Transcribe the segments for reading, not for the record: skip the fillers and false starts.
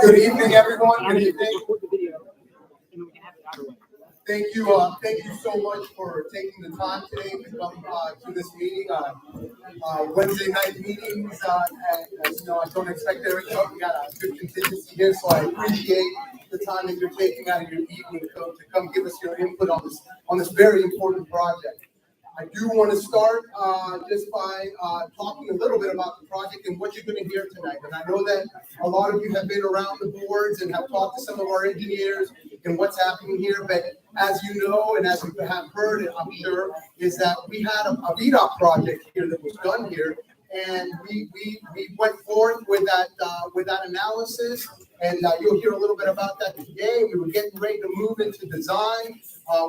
Good evening, everyone. Good evening. Thank you so much for taking the time today to come to this meeting. Wednesday night meetings, and as you know, I don't expect everything. We got a good contingency here, so I appreciate the time that you're taking out of your evening to come give us your input on this very important project. I do want to start just by talking a little bit about the project and what you're going to hear tonight. And I know that a lot of you have been around the boards and have talked to some of our engineers and what's happening here. But as you know, and as you have heard, I'm sure, is that we had a VDOT project here that was done here. And we went forth with that analysis, and you'll hear a little bit about that today. We were getting ready to move into design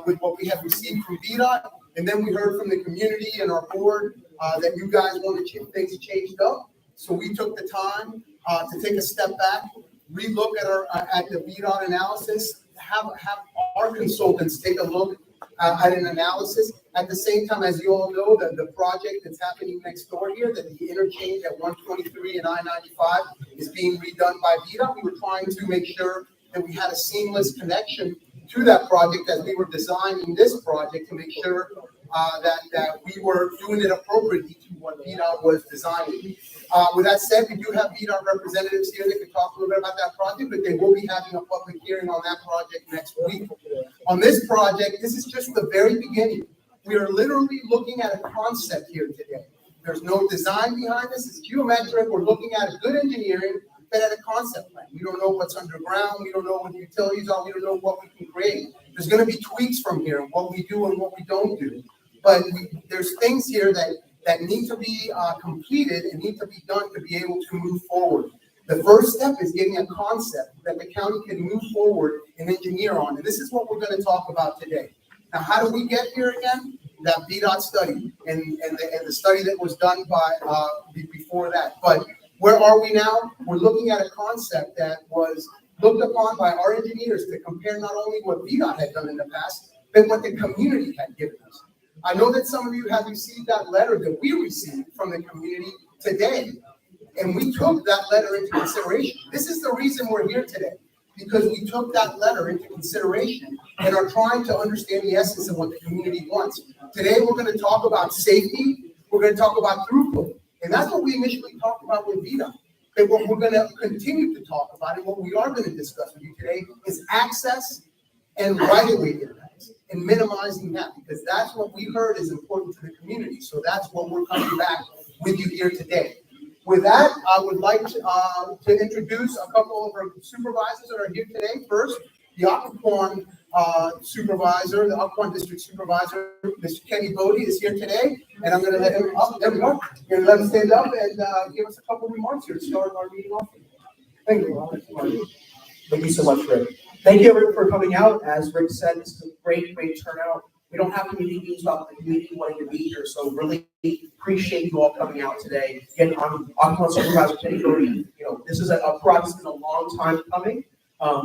with what we had received from VDOT. And then we heard from the community and our board that you guys wanted things changed up. So we took the time to take a step back, relook at the VDOT analysis, have our consultants take a look at an analysis. At the same time, as you all know, that the project that's happening next door here, that the interchange at 123 and I-95 is being redone by VDOT. We were trying to make sure that we had a seamless connection to that project as we were designing this project to make sure that we were doing it appropriately to what VDOT was designing. With that said, we do have VDOT representatives here that can talk a little bit about that project, but they will be having a public hearing on that project next week. On this project, this is just the very beginning. We are literally looking at a concept here today. There's no design behind this. It's geometric. We're looking at a good engineering, but at a concept plan. We don't know what's underground. We don't know what the utilities are. We don't know what we can create. There's going to be tweaks from here and what we do and what we don't do. But there's things here that need to be completed and need to be done to be able to move forward. The first step is getting a concept that the county can move forward and engineer on. And this is what we're going to talk about today. Now, how do we get here again? That VDOT study and the study that was done by before that. But where are we now? We're looking at a concept that was looked upon by our engineers to compare not only what VDOT had done in the past, but what the community had given us. I know that some of you have received that letter that we received from the community today, and we took that letter into consideration. This is the reason we're here today, because we took that letter into consideration and are trying to understand the essence of what the community wants. Today, we're going to talk about safety. We're going to talk about throughput. And that's what we initially talked about with VDOT. And what we're going to continue to talk about and what we are going to discuss with you today is access and right-of-way impacts and minimizing that, because that's what we heard is important to the community. So that's what we're coming back with you here today. With that, I would like to introduce a couple of our supervisors that are here today. First, the Occoquan supervisor, the Occoquan district supervisor, Mr. Kenny Boddye is here today, and I'm going to let him up. There we go. I'm going to let him stand up and give us a couple of remarks here to start our meeting off. Thank you. Thank you so much, Rick. Thank you, everyone, for coming out. As Rick said, this is a great turnout. We don't have community meetings without the community wanting to be here, so really appreciate you all coming out today. Again, I'm Occoquan Supervisor Kenny Boddye. This is a project that's been a long time coming.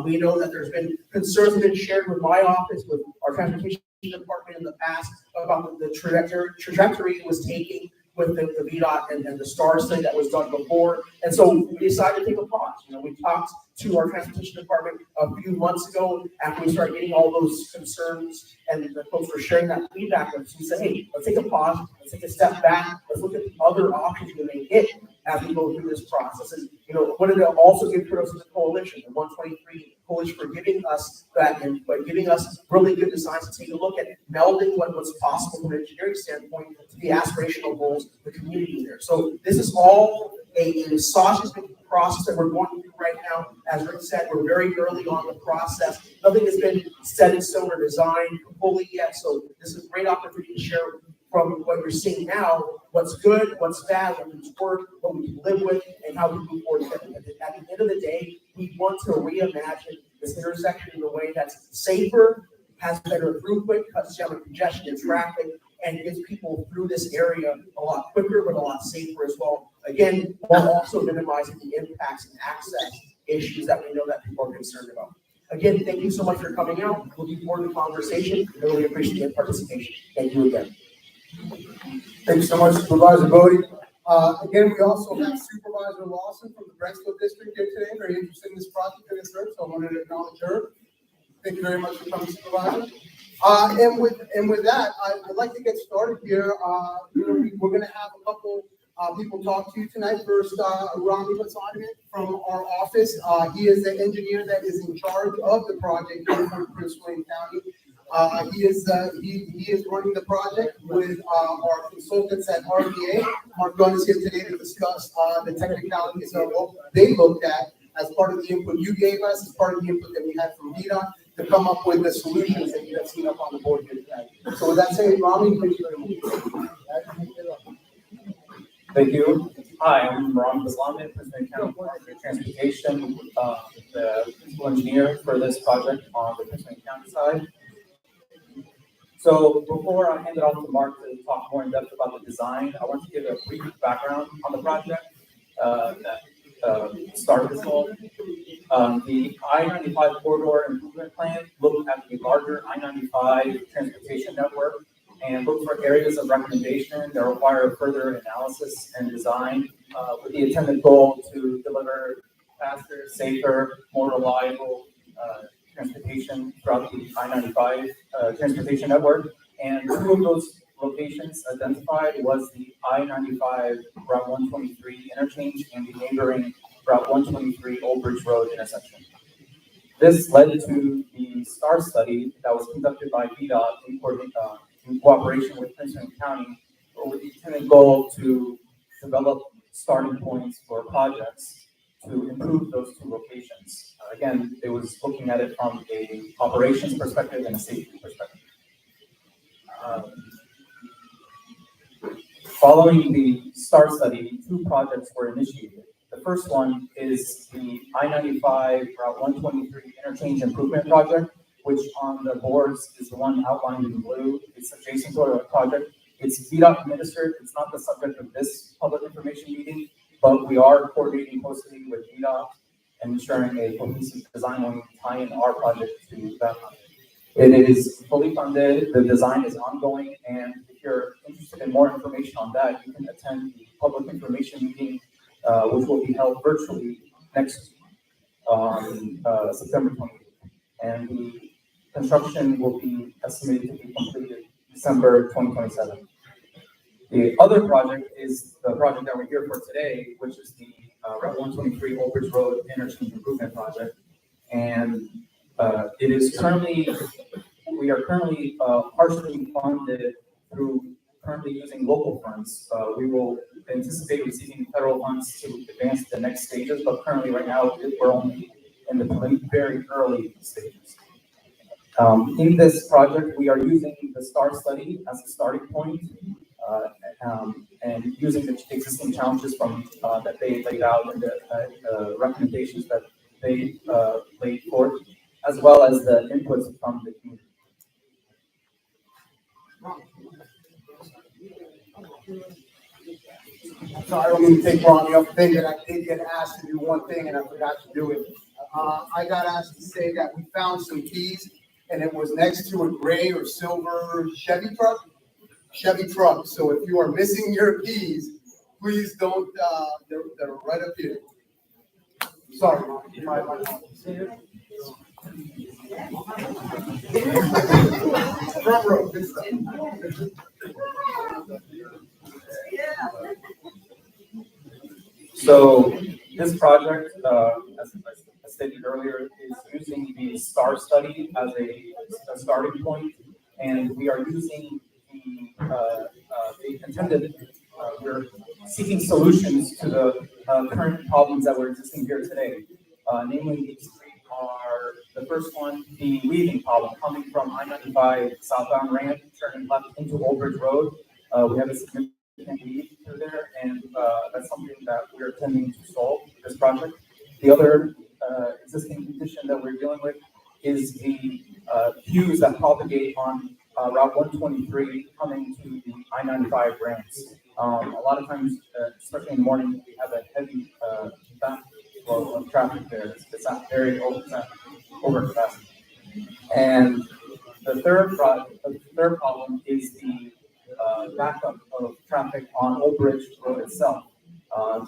We know that there's been concerns that have been shared with my office, with our transportation department in the past about the trajectory it was taking with the VDOT and the STAR study that was done before. And so we decided to take a pause. We talked to our transportation department a few months ago after we started getting all those concerns and the folks were sharing that feedback with us. We said, hey, let's take a pause, let's take a step back, let's look at the other options we may get as we go through this process. And what did it also give kudos to the coalition, the 123 Polish for giving us that and by giving us really good designs to take a look at melding what's possible from an engineering standpoint to the aspirational goals of the community there. So this is all a sausage process that we're going through right now. As Rick said, we're very early on in the process. Nothing has been set in stone or designed fully yet. So this is a great opportunity to share from what you're seeing now, what's good, what's bad, what can work, what we can live with, and how we move forward. At the end of the day, we want to reimagine this intersection in a way that's safer, has better throughput, cuts down on congestion and traffic, and gets people through this area a lot quicker, but a lot safer as well. Again, while also minimizing the impacts and access issues that we know that people are concerned about. Again, thank you so much for coming out. Looking forward to the conversation. I really appreciate your participation. Thank you again. Thanks so much, Supervisor Boddye. Again, we also have Supervisor Lawson from the Brentsville District here today, very interested in this project and its work, so I wanted to acknowledge her. Thank you very much for coming, Supervisor. And with that, I'd like to get started here. We're going to have a couple people talk to you tonight. First, Rami Hassan from our office. He is the engineer that is in charge of the project here for Prince William County. He is running the project with our consultants at RDA. Mark Gunn is here today to discuss the technicalities of what they looked at as part of the input you gave us, as part of the input that we had from VDOT to come up with the solutions that you have seen up on the board here today. So with that said, Rami, thank you very much. Thank you. Hi, I'm Ram Islamic, President County Department of Transportation, the principal engineer for this project on the Prince William County side. So before I hand it off to Mark to talk more in depth about the design, I want to give a brief background on the project that started this whole. The I-95 corridor improvement plan looked at the larger I-95 transportation network and looked for areas of recommendation that require further analysis and design with the intended goal to deliver faster, safer, more reliable transportation throughout the I-95 transportation network. And two of those locations identified was the I-95 Route 123 interchange and the neighboring Route 123 Old Bridge Road intersection. This led to the STAR study that was conducted by VDOT in cooperation with Prince William County with the intended goal to develop starting points for projects to improve those two locations. Again, it was looking at it from a operations perspective and a safety perspective. Following the STAR study, two projects were initiated. The first one is the I-95 Route 123 Interchange Improvement Project, which on the boards is the one outlined in blue. It's adjacent to our project. It's VDOT administered. It's not the subject of this public information meeting, but we are coordinating closely with VDOT and ensuring a cohesive design when we tie in our project to that. It is fully funded. The design is ongoing, and if you're interested in more information on that, you can attend the public information meeting, which will be held virtually next September 28th. And the construction will be estimated to be completed December 2027. The other project is the project that we're here for today, which is the Route 123 Old Bridge Road Interchange Improvement Project. And we are currently partially funded through currently using local funds. We will anticipate receiving federal funds to advance the next stages, but currently right now we're only in the very early stages. In this project, we are using the STAR study as a starting point and using the existing challenges from that they laid out and the recommendations that they laid forth, as well as the inputs from the community. So I don't mean to take Ronnie up thing that I did get asked to do one thing and I forgot to do it. I got asked to say that we found some keys and it was next to a gray or silver Chevy truck. So if you are missing your keys, please don't, they're right up here. Sorry, Ronnie. My front row, good stuff. So this project, as stated earlier, is using the STAR study as a starting point, and we are using the intended, we're seeking solutions to the current problems that were existing here today. Namely, these three are, the first one, the weaving problem coming from I-95 southbound ramp, turning left into Old Bridge Road. We have a significant weave through there, and that's something that we're intending to solve with this project. The other existing condition that we're dealing with is the queues that propagate on Route 123 coming to the I-95 ramps. A lot of times, especially in the morning, we have a heavy backflow of traffic there. It's not very over capacity. And the third problem is the backup of traffic on Old Bridge Road itself,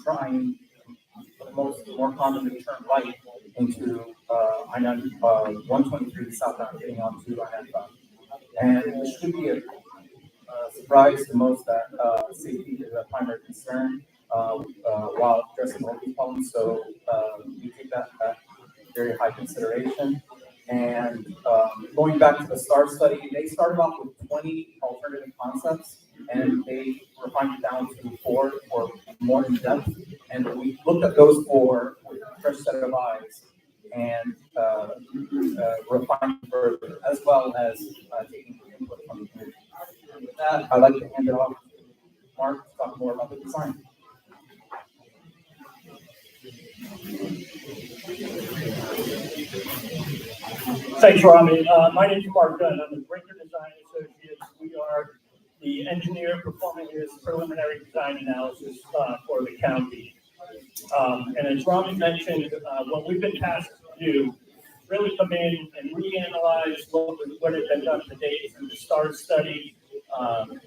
trying more commonly turn right into I-95, 123 southbound, getting onto I-95. And it should be a surprise to most that safety is a primary concern while addressing all these problems. So we take that very high consideration. And going back to the STAR study, they started off with 20 alternative concepts, and they refined it down to 4 or more in depth. And we looked at those 4 with a fresh set of eyes and refined further, as well as taking input from the community. And with that, I'd like to hand it off to Mark to talk more about the design. Thanks, Rami. My name is Mark Gunn. I'm the Brinker Design Associates. We are the engineer performing this preliminary design analysis for the county. And as Rami mentioned, what we've been tasked to do, really come in and reanalyze what has been done to date through the STAR study,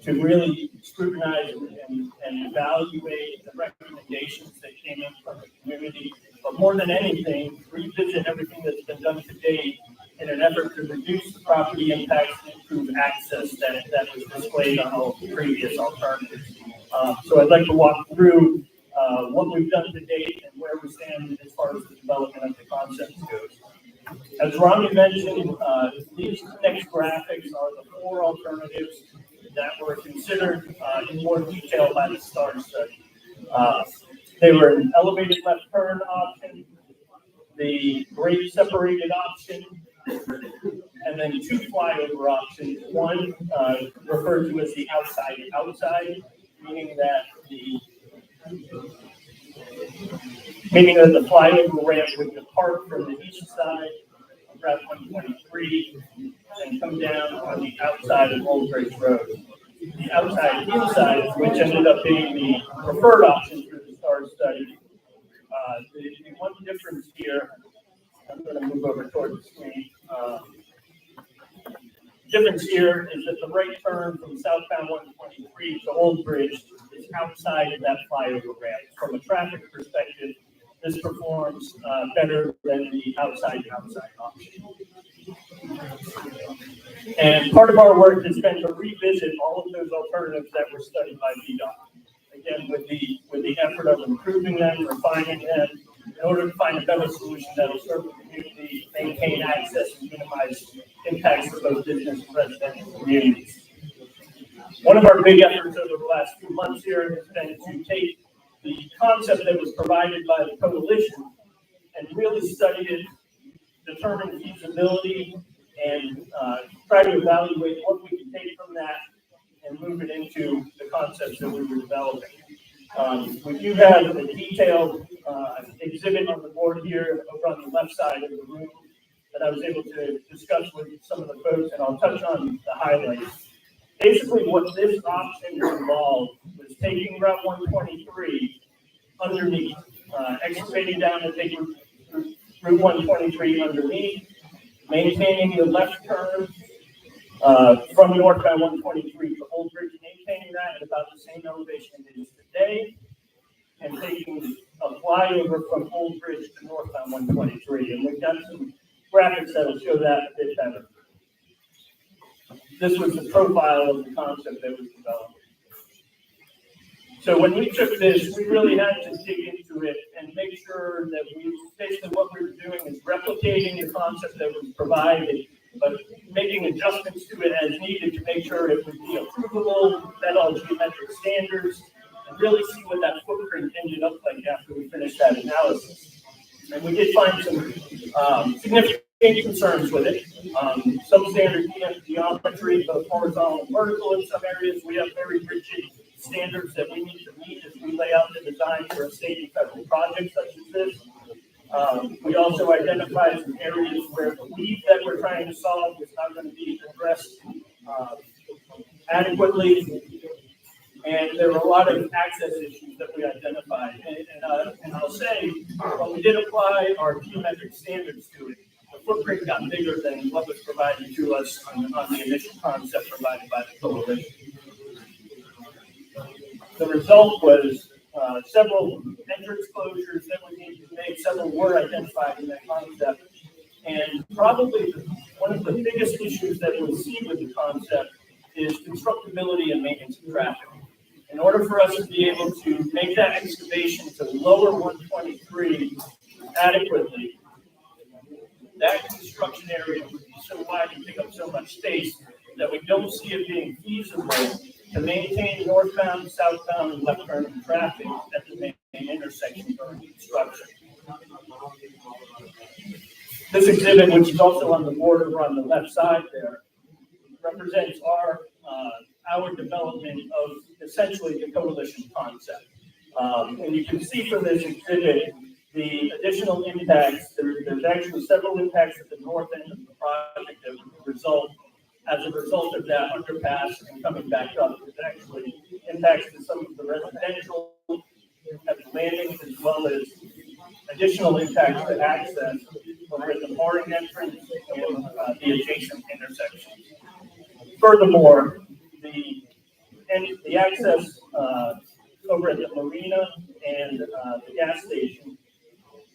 to really scrutinize and evaluate the recommendations that came in from the community. But more than anything, revisit everything that's been done to date in an effort to reduce the property impacts and improve access that was displayed on all the previous alternatives. So I'd like to walk through what we've done to date and where we stand as far as the development of the concepts goes. As Rami mentioned, these next graphics are the 4 alternatives that were considered in more detail by the STAR study. They were an elevated left turn option, the grade separated option, and then 2 flyover options. One referred to as the outside, meaning that the flyover ramp would depart from the east side of Route 123 and come down on the outside of Old Bridge Road. The outside inside, which ended up being the preferred option through the STAR study. The one difference here, I'm going to move over toward the screen. Difference here is that the right turn from southbound 123 to Old Bridge is outside of that flyover ramp. From a traffic perspective, this performs better than the outside option. And part of our work has been to revisit all of those alternatives that were studied by VDOT. Again, with the effort of improving them, refining them, in order to find a better solution that will serve the community, maintain access, and minimize impacts to both business and residential communities. One of our big efforts over the last few months here has been to take the concept that was provided by the coalition and really study it, determine feasibility, and try to evaluate what we can take from that and move it into the concepts that we were developing. We do have a detailed exhibit on the board here over on the left side of the room that I was able to discuss with some of the folks, and I'll touch on the highlights. Basically, what this option involved was taking Route 123 underneath, excavating down and taking Route 123 underneath, maintaining the left turn from northbound 123 to Old Bridge, maintaining that at about the same elevation it is today, and taking a flyover from Old Bridge to northbound 123. And we've got some graphics that will show that a bit better. This was the profile of the concept that was developed. So when we took this, we really had to dig into to it and make sure that basically what we were doing is replicating the concept that was provided, but making adjustments to it as needed to make sure it would be approvable, met all geometric standards, and really see what that footprint ended up like after we finished that analysis. And we did find some significant concerns with it. Substandard geometry, both horizontal and vertical in some areas. We have very rigid standards that we need to meet as we lay out the design for a state and federal project such as this. We also identified some areas where the weed that we're trying to solve is not going to be addressed adequately. And there were a lot of access issues that we identified. And I'll say, when we did apply our geometric standards to it, the footprint got bigger than what was provided to us on the initial concept provided by the coalition. The result was several entrance closures that we needed to make. Several were identified in that concept. And probably one of the biggest issues that we'll see with the concept is constructability and maintenance of traffic. In order for us to be able to make that excavation to lower 123 adequately, that construction area would be so wide and take up so much space that we don't see it being feasible to maintain northbound, southbound, and left-turn traffic at the main intersection during construction. This exhibit, which is also on the border on the left side there, represents our development of essentially the coalition concept. And you can see from this exhibit the additional impacts. There's actually several impacts at the north end of the project that would result as a result of that underpass and coming back up. There's actually impacts to some of the residential at the landings, as well as additional impacts to access over at the mooring entrance and the adjacent intersections. Furthermore, the access over at the marina and the gas station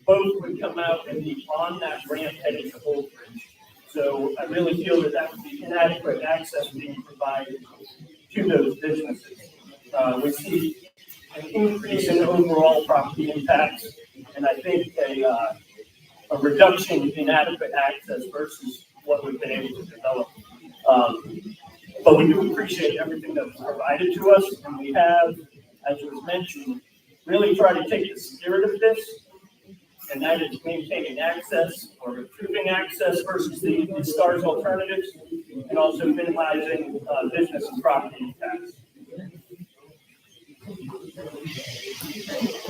both would come out and be on that ramp heading to Old Bridge. So I really feel that that would be inadequate access being provided to those businesses. We see an increase in overall property impacts, and I think a reduction in adequate access versus what we've been able to develop. But we do appreciate everything that was provided to us, and we have, as was mentioned, really tried to take the spirit of this, and that is maintaining access or improving access versus the STARS alternatives, and also minimizing business and property impacts.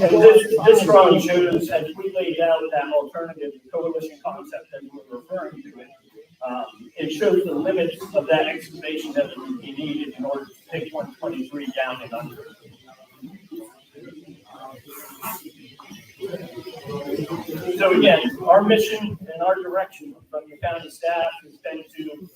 And this drawing shows, as we laid out that alternative coalition concept that we're referring to it, it shows the limits of that excavation that would be needed in order to take 123 down and under. So again, our mission and our direction from the county staff has been to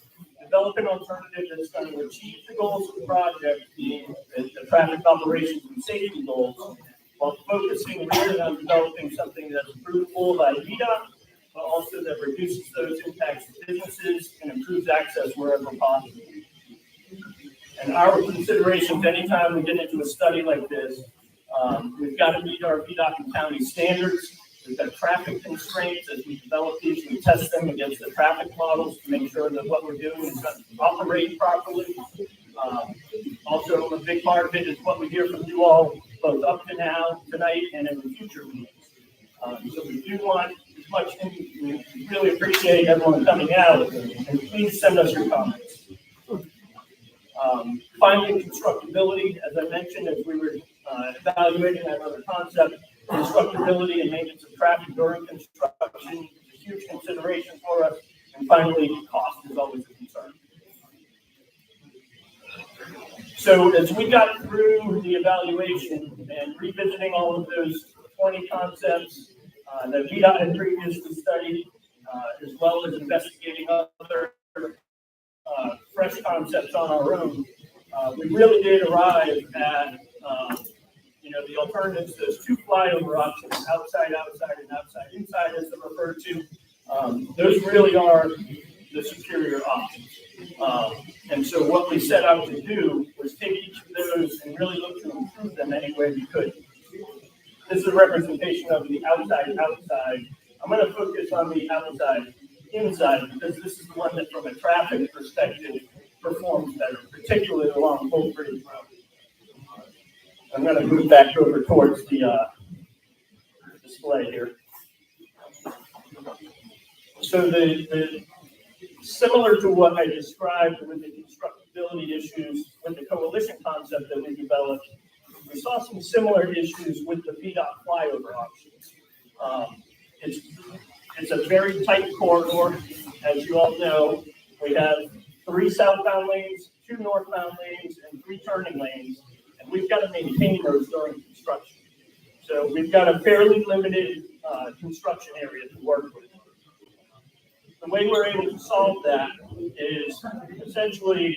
develop an alternative that's going to achieve the goals of the project, being the traffic operations and safety goals, while focusing really on developing something that's approvable by VDOT, but also that reduces those impacts to businesses and improves access wherever possible. And our considerations anytime we get into a study like this, we've got to meet our VDOT and county standards. We've got traffic constraints as we develop these. We test them against the traffic models to make sure that what we're doing is going to operate properly. Also, a big part of it is what we hear from you all, both up to now, tonight, and in the future meetings. So we do want as much, we really appreciate everyone coming out, and please send us your comments. Finally, constructability, as I mentioned, as we were evaluating that other concept, constructability and maintenance of traffic during construction is a huge consideration for us. And finally, cost is always a concern. So as we got through the evaluation and revisiting all of those 20 concepts that VDOT had previously studied, as well as investigating other fresh concepts on our own, we really did arrive at the alternatives, those two flyover options, outside, and outside, inside, as they're referred to. Those really are the superior options. And so what we set out to do was take each of those and really look to improve them any way we could. this is a representation of the outside. I'm going to focus on the inside, because this is the one that from a traffic perspective performs better, particularly along Old Bridge Road. I'm going to move back over towards the display here. So the similar to what I described with the constructability issues with the coalition concept that we developed, we saw some similar issues with the VDOT flyover options. It's a very tight corridor. As you all know, we have 3 southbound lanes, 2 northbound lanes, and 3 turning lanes, and we've got to maintain those during construction. So we've got a fairly limited construction area to work with. The way we're able to solve that is essentially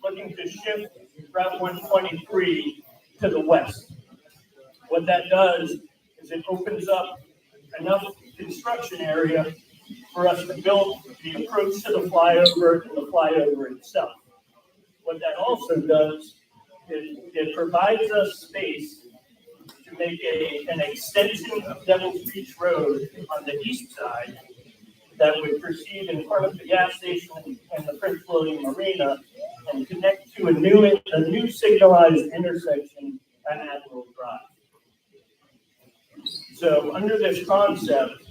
looking to shift Route 123 to the west. What that does is it opens up enough construction area for us to build the approach to the flyover and the flyover itself. What that also does is it provides us space to make an extension of Devil's Reach Road on the east side that would proceed in front of the gas station and the Prince William Marina and connect to a new signalized intersection at Admiral Drive. So under this concept,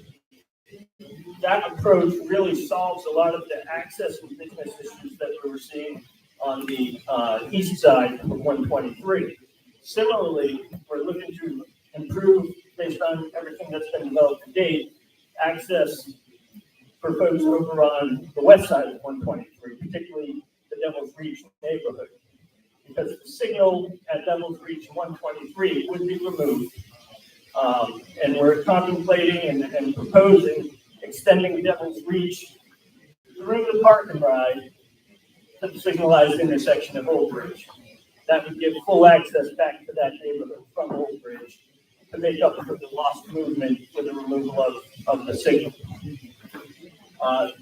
that approach really solves a lot of the access and business issues that we were seeing on the east side of 123. Similarly, we're looking to improve, based on everything that's been developed to date, access for folks over on the west side of 123, particularly the Devil's Reach neighborhood, because the signal at Devil's Reach 123 would be removed. And we're contemplating and proposing extending Devil's Reach through the park and ride to the signalized intersection of Old Bridge. That would give full access back to that neighborhood from Old Bridge to make up for the lost movement with the removal of the signal.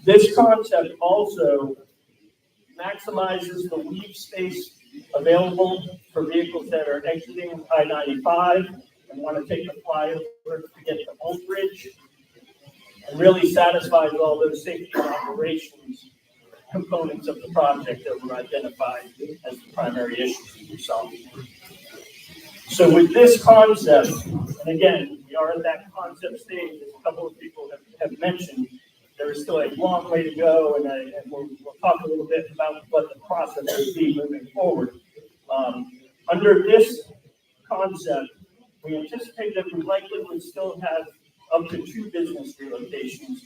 This concept also maximizes the weave space available for vehicles that are exiting I-95 and want to take the flyover to get to Old Bridge, and really satisfies all those safety and operations components of the project that were identified as the primary issues to be solved. So with this concept, and again, we are at that concept stage, as a couple of people have mentioned, there is still a long way to go, and we'll talk a little bit about what the process will be moving forward. Under this concept, we anticipate that we likely would still have up to 2 business relocations,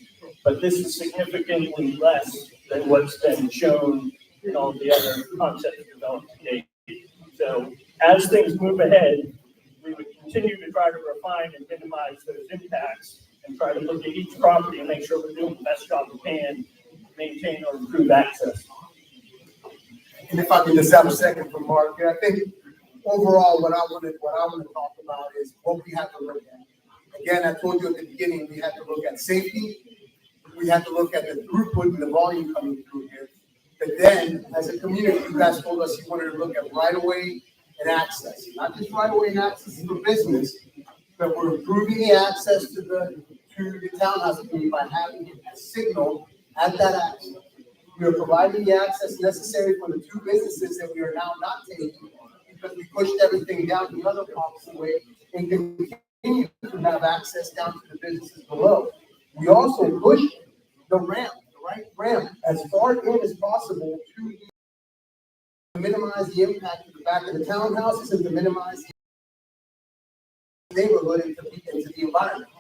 but this is significantly less than what's been shown in all the other concepts developed today. So as things move ahead, we would continue to try to refine and minimize those impacts and try to look at each property and make sure we're doing the best job we can to maintain or improve access. And if I could just have a second from Mark, I think overall what I want to talk about is what we have to look at. Again, I told you at the beginning, we had to look at safety, we had to look at the throughput and the volume coming through here. But then, as a community, you guys told us you wanted to look at right-of-way and access. Not just right-of-way and access for business, but we're improving the access to the townhouse community by having a signal at that access. We are providing the access necessary for the 2 businesses that we are now not taking because we pushed everything down the other opposite way and continue to have access down to the businesses below. We also pushed the ramp, the right ramp, as far in as possible to minimize the impact of the back of the townhouses and to minimize the neighborhood into the environment.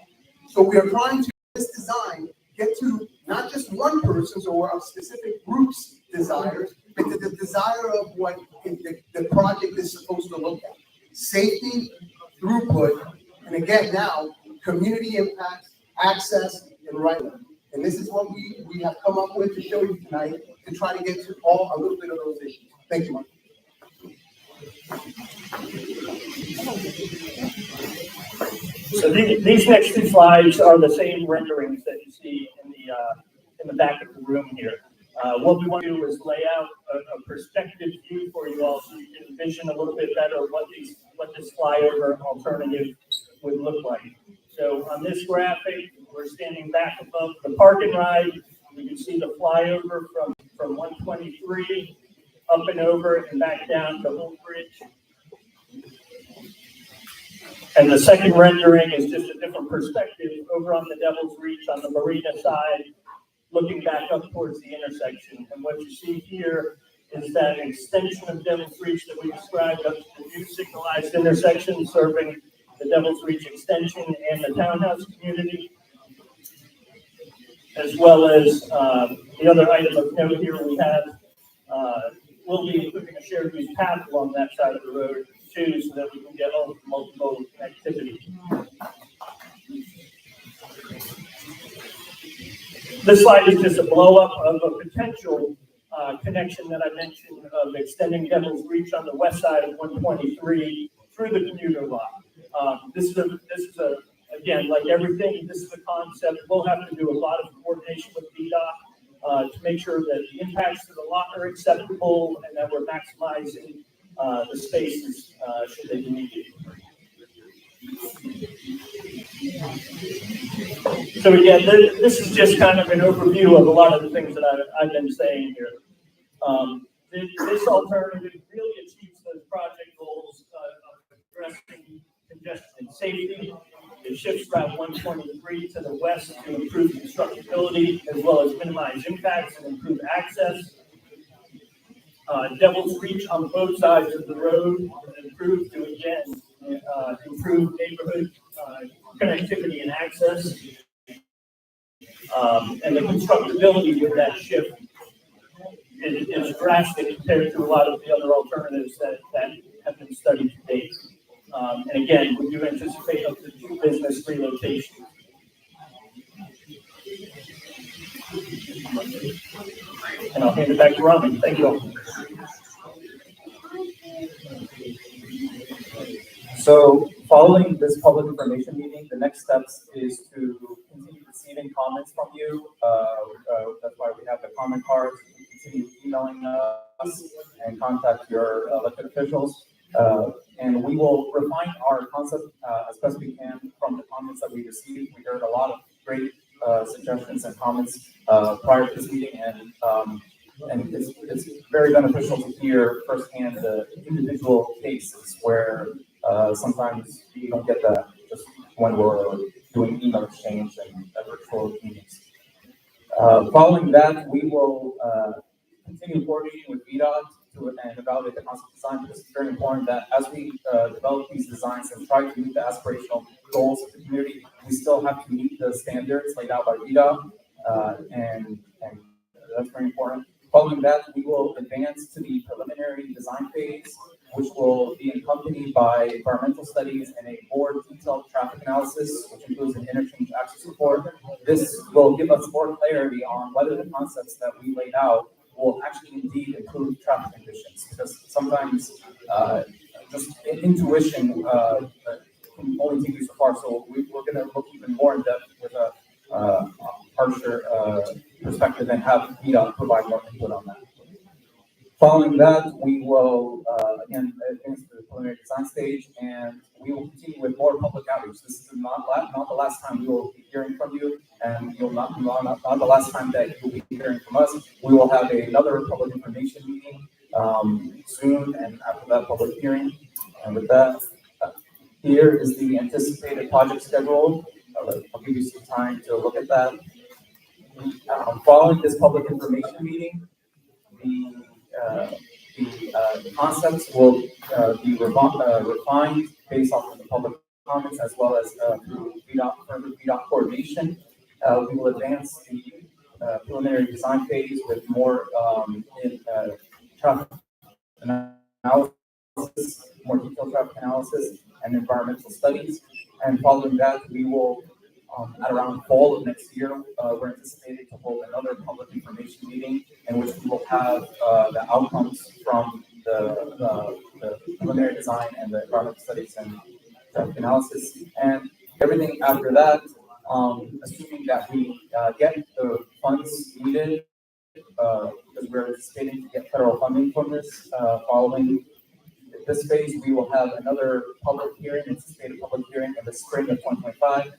So we are trying to, this design, get to not just one person's or a specific group's desires, but to the desire of what the project is supposed to look at. Safety, throughput, and again now, community impact, access, and right-of-way. And this is what we have come up with to show you tonight to try to get to a little bit of those issues. Thank you, Mark. So these next 2 slides are the same renderings that you see in the back of the room here. What we want to do is lay out a perspective view for you all so you can envision a little bit better what this flyover alternative would look like. So on this graphic, we're standing back above the park and ride. You can see the flyover from 123 up and over and back down to Old Bridge. And the second rendering is just a different perspective over on the Devil's Reach on the marina side, looking back up towards the intersection. And what you see here is that extension of Devil's Reach that we described up to the new signalized intersection serving the Devil's Reach extension and the townhouse community, as well as the other item of note here we have, we'll be including a shared use path along that side of the road too, so that we can get all multiple connectivity. This slide is just a blow up of a potential connection that I mentioned of extending Devil's Reach on the west side of 123 through the commuter lot. This is a again, like everything, this is a concept. We'll have to do a lot of coordination with VDOT to make sure that the impacts to the lot are acceptable and that we're maximizing the spaces should they be needed. So again, this is just kind of an overview of a lot of the things that I've been saying here. This alternative really achieves those project goals of addressing congestion and safety. It shifts Route 123 to the west to improve constructability as well as minimize impacts and improve access. Devil's Reach on both sides of the road improve to again improve neighborhood connectivity and access. And the constructability with that shift is drastic compared to a lot of the other alternatives that have been studied to date. And again, we do anticipate up to 2 business relocations. And I'll hand it back to Rami. Thank you all. So following this public information meeting, the next steps is to continue receiving comments from you. That's why we have the comment cards. Continue emailing us and contact your elected officials. And we will refine our concept as best we can from the comments that we received. We heard a lot of great suggestions and comments prior to this meeting, and it's very beneficial to hear firsthand the individual cases where sometimes you don't get that just when we're doing email exchange and virtual meetings. Following that, we will continue coordinating with VDOT and evaluate the concept design, because it's very important that as we develop these designs and try to meet the aspirational goals of the community, we still have to meet the standards laid out by VDOT, and that's very important. Following that, we will advance to the preliminary design phase, which will be accompanied by environmental studies and a more detailed traffic analysis, which includes an interchange access report. This will give us more clarity on whether the concepts that we laid out will actually indeed improve traffic conditions, because sometimes just intuition can only take you so far. So we're going to look even more in depth with a harsher perspective and have VDOT provide more input on that. Following that, we will again advance to the preliminary design stage, and we will continue with more public outreach. This is not the last time we will be hearing from you, and you'll not the last time that you'll be hearing from us. We will have another public information meeting soon, and after that public hearing. And with that, here is the anticipated project schedule. I'll give you some time to look at that. Following this public information meeting, the concepts will be refined based off of the public comments, as well as through further VDOT coordination. We will advance the preliminary design phase with more traffic analysis, more detailed traffic analysis, and environmental studies. And following that, we will, at around fall of next year, we're anticipating to hold another public information meeting in which we will have the outcomes from the preliminary design and the environmental studies and traffic analysis. And everything after that, assuming that we get the funds needed, because we're anticipating to get federal funding from this following this phase, we will have another public hearing, anticipated public hearing in the spring of 2025.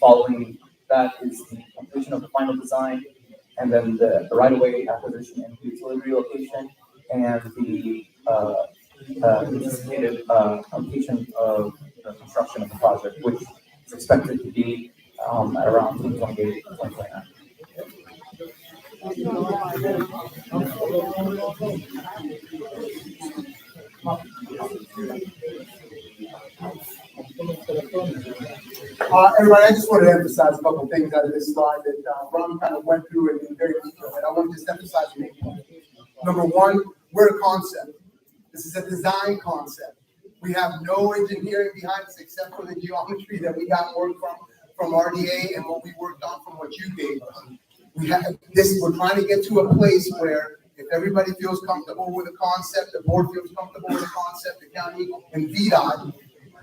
Following that is the completion of the final design, and then the right-of-way acquisition and utility relocation, and the anticipated completion of the construction of the project, which is expected to be at around 2028, 2029. Everybody, I just wanted to emphasize a couple of things out of this slide that Ron kind of went through in very detail, and I want to just emphasize the main point. Number one, we're a concept. This is a design concept. We have no engineering behind us except for the geometry that we got work from RDA and what we worked on from what you gave us. We have this. We're trying to get to a place where if everybody feels comfortable with the concept, the board feels comfortable with the concept, the county and VDOT,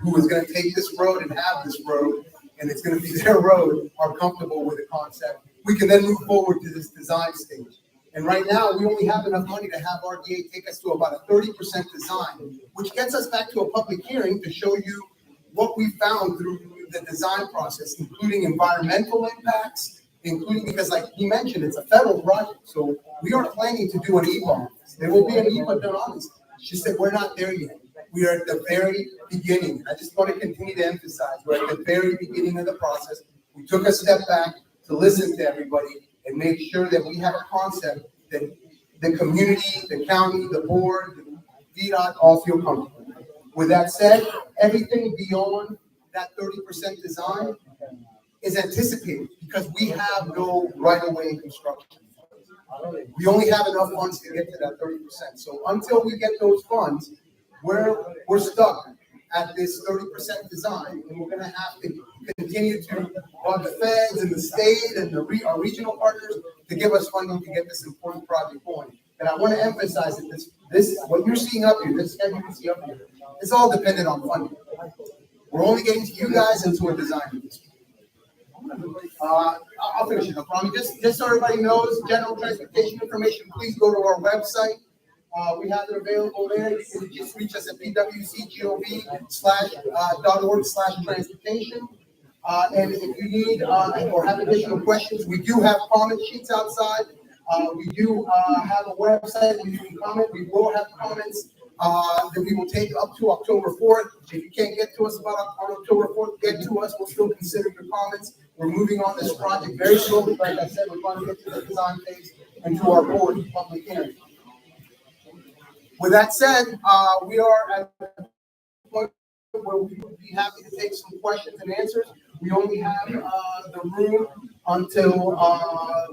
who is going to take this road and have this road, and it's going to be their road, are comfortable with the concept, we can then move forward to this design stage. And right now, we only have enough money to have RDA take us to about a 30% design, which gets us back to a public hearing to show you what we found through the design process, including environmental impacts, including, because like he mentioned, it's a federal project, so we aren't planning to do an EPA. There will be an EPA done on this. She said, we're not there yet. We are at the very beginning. I just want to continue to emphasize, we're at the very beginning of the process. We took a step back to listen to everybody and make sure that we have a concept that the community, the county, the board, VDOT all feel comfortable. With that said, everything beyond that 30% design is anticipated because we have no right-of-way construction. We only have enough funds to get to that 30%. So until we get those funds, we're stuck at this 30% design, and we're going to have to continue to bug the feds and the state and our regional partners to give us funding to get this important project going. And I want to emphasize that this what you're seeing up here, this schedule you see up here, it's all dependent on funding. We're only getting to you guys into a design at this point. I'll finish it up, Ronnie. Just so everybody knows, general transportation information, please go to our website. We have it available there. You can just reach us at pwcgov.org/transportation. And if you need or have additional questions, we do have comment sheets outside. We do have a website where you can comment. We will have comments that we will take up to October 4th. If you can't get to us on October 4th, get to us. We'll still consider your comments. We're moving on this project very slowly. Like I said, we're going to get to the design phase and to our board public hearing. With that said, we are at the point where we would be happy to take some questions and answers. We only have the room until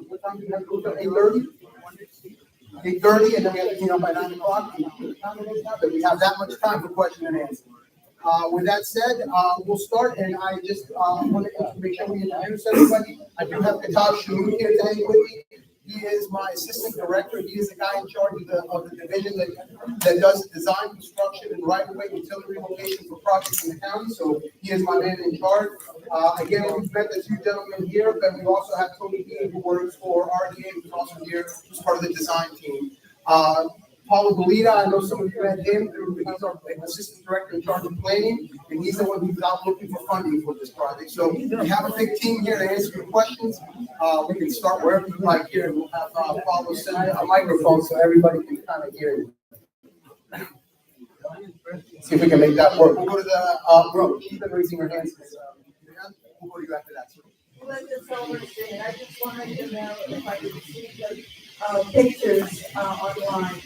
what time do we have to go to? 8:30? 8:30, and then we have to clean up by 9 o'clock. But we have that much time for question and answer. With that said, we'll start, and I just want to make sure we introduce everybody. I do have Katav Shamoon here today with me. He is my assistant director. He is the guy in charge of the division that does design, construction, and right-of-way utility relocation for projects in the county. So he is my man in charge. Again, we've met the two gentlemen here, but we also have Tony Dean, who works for RDA, who's also here as part of the design team. Paulo Boddye, I know some of you met him. He's our assistant director in charge of planning, and he's the one who's out looking for funding for this project. So we have a big team here to answer your questions. We can start wherever you like here, and we'll have Paulo send a microphone so everybody can kind of hear you. See if we can make that work. We'll go to the bro. She's been raising her hands. We'll go to you after that. I just wanted to know if I could see the pictures online.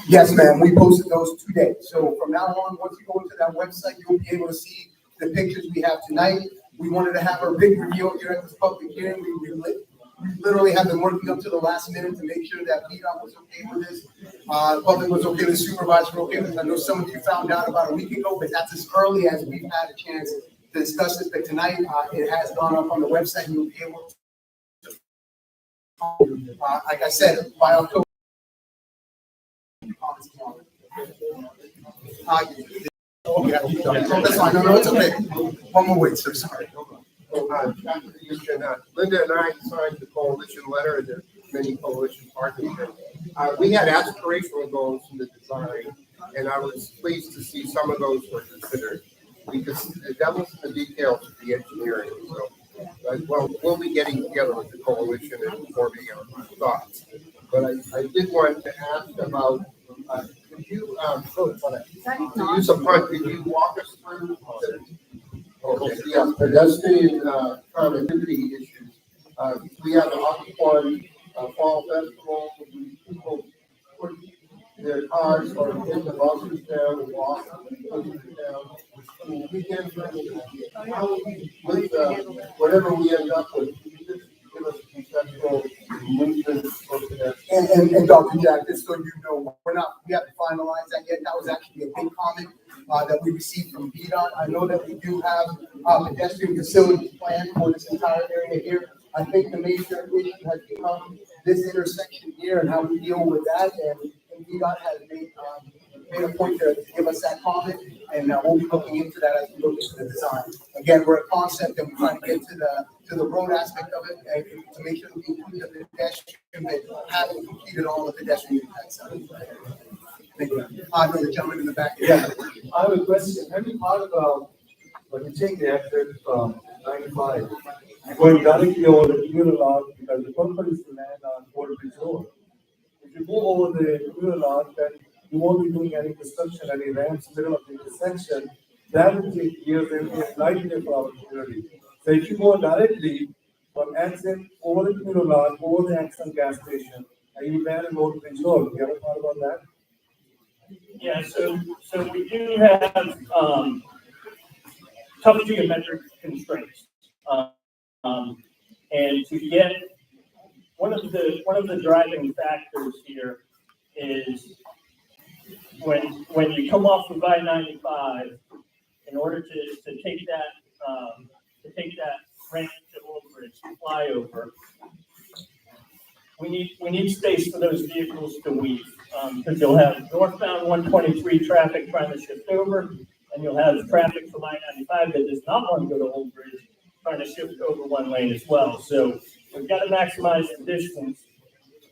Yes, ma'am. We posted those today. So from now on, once you go into that website, you'll be able to see the pictures we have tonight. We wanted to have a big reveal here at this public hearing. We literally have been working up to the last minute to make sure that VDOT was okay with this. The public was okay with the supervisor, okay with this. I know some of you found out about a week ago, but that's as early as we've had a chance to discuss this. But tonight, it has gone up on the website, and you'll be able to, like I said, by October. That's fine. No, it's okay. One more wait, sir. Sorry. Linda and I signed the coalition letter, and there are many coalition partners. We had aspirational goals in the design, and I was pleased to see some of those were considered. Because the devil's in the details of the engineering, so, well, we'll be getting together with the coalition and forming our thoughts. But I did want to ask about, could you, to use a punt, could you walk us through pedestrian connectivity issues? We have the Occoquan Fall Festival, people put their cars or in the buses down and walk to the town. Weekends, how with whatever we end up with, can you just give us a conceptual movement for pedestrians? And Dr. Jack, just so you know, we haven't finalized that yet. That was actually a big comment that we received from VDOT. I know that we do have a pedestrian facility plan for this entire area here. I think the major issue has become this intersection here and how we deal with that. And VDOT has made a point to give us that comment, and we'll be looking into that as we look into the design. Again, we're a concept and we're trying to get to the road aspect of it and to make sure that we include the pedestrian, but haven't completed all the pedestrian impacts. Thank you. The gentleman in the back. Yeah, I have a question. Have you thought about when you take the exit from 95, going directly over the communal lot, because the purpose is to land on Boddye Road. If you move over the communal lot, then you won't be doing any construction, any ramps in the middle of the intersection. That will take years and be a nightmare for our community. So if you go directly from exit over the communal lot, over the Exxon gas station, and you land on Boddye Road, you ever thought about that? Yeah, so we do have tough geometric constraints, and to get one of the driving factors here is when you come off of I-95, in order to take that ramp to Old Bridge flyover, we need space for those vehicles to weave, because you'll have northbound 123 traffic trying to shift over, and you'll have traffic from I-95 that does not want to go to Old Bridge trying to shift over one lane as well. So we've got to maximize the distance.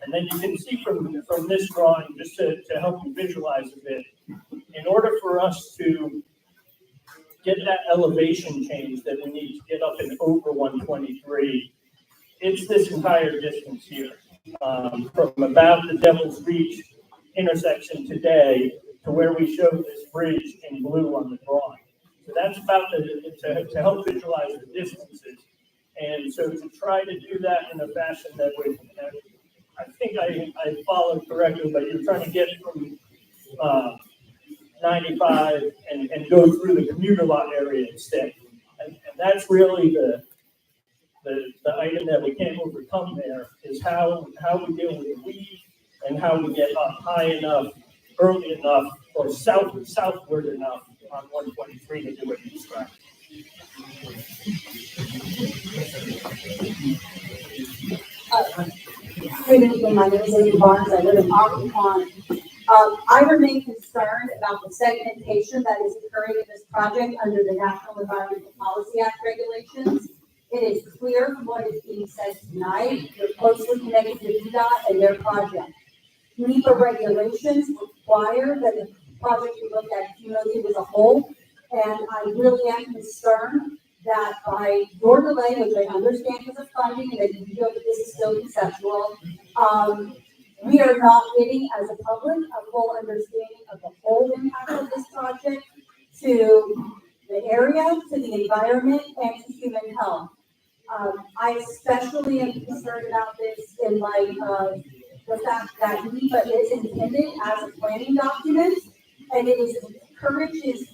And then you can see from this drawing, just to help you visualize a bit, in order for us to get that elevation change that we need to get up and over 123, it's this entire distance here, from about the Devil's Reach intersection today to where we show this bridge in blue on the drawing. So that's about to help visualize the distances. And so to try to do that in a fashion that would, I think I followed correctly, but you're trying to get from 95 and go through the commuter lot area instead. And that's really the item that we can't overcome there, is how we deal with the weave and how we get up high enough, early enough, or southward enough on 123 to do what you described. Good evening, my name is Amy Barnes, I live in Occoquan. I remain concerned about the segmentation that is occurring in this project under the National Environmental Policy Act regulations. It is clear from what is being said tonight, you're closely connected to VDOT and their project. NEPA regulations require that the project be looked at cumulatively as a whole, and I really am concerned that by your delay, which I understand is a funding, and that you feel that this is still conceptual, we are not getting, as a public, a full understanding of the whole impact of this project to the area, to the environment, and to human health. I especially am concerned about this in light of the fact that NEPA is intended as a planning document, and it encourages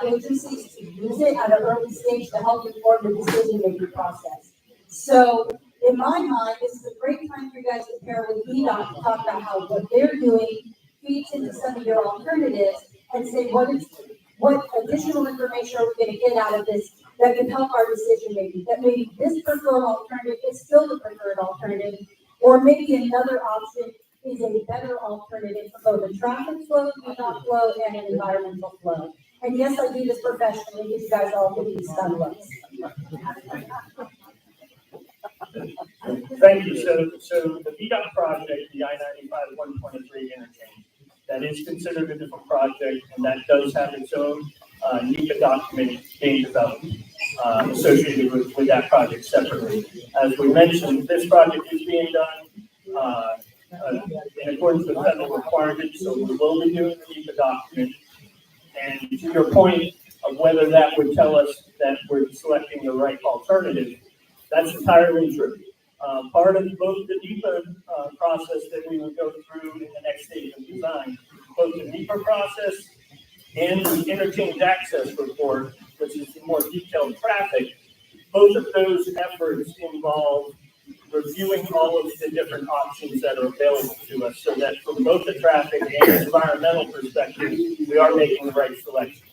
agencies to use it at an early stage to help inform the decision-making process. So, in my mind, this is a great time for you guys to pair with VDOT to talk about how what they're doing feeds into some of your alternatives and say what additional information are we going to get out of this that can help our decision making. That maybe this preferred alternative is still the preferred alternative, or maybe another option is a better alternative for both a traffic flow, VDOT flow, and an environmental flow. And yes, I do this professionally. You guys all give me sun looks. Thank you. So the VDOT project, the I-95 123 interchange, that is considered a different project, and that does have its own NEPA document being developed associated with that project separately. As we mentioned, this project is being done in accordance with federal requirements, so we will be doing the NEPA document. And to your point of whether that would tell us that we're selecting the right alternative, that's entirely true. Part of both the NEPA process that we will go through in the next stage of design, both the NEPA process and the interchange access report, which is the more detailed traffic, both of those efforts involve reviewing all of the different options that are available to us so that from both the traffic and environmental perspective, we are making the right selection.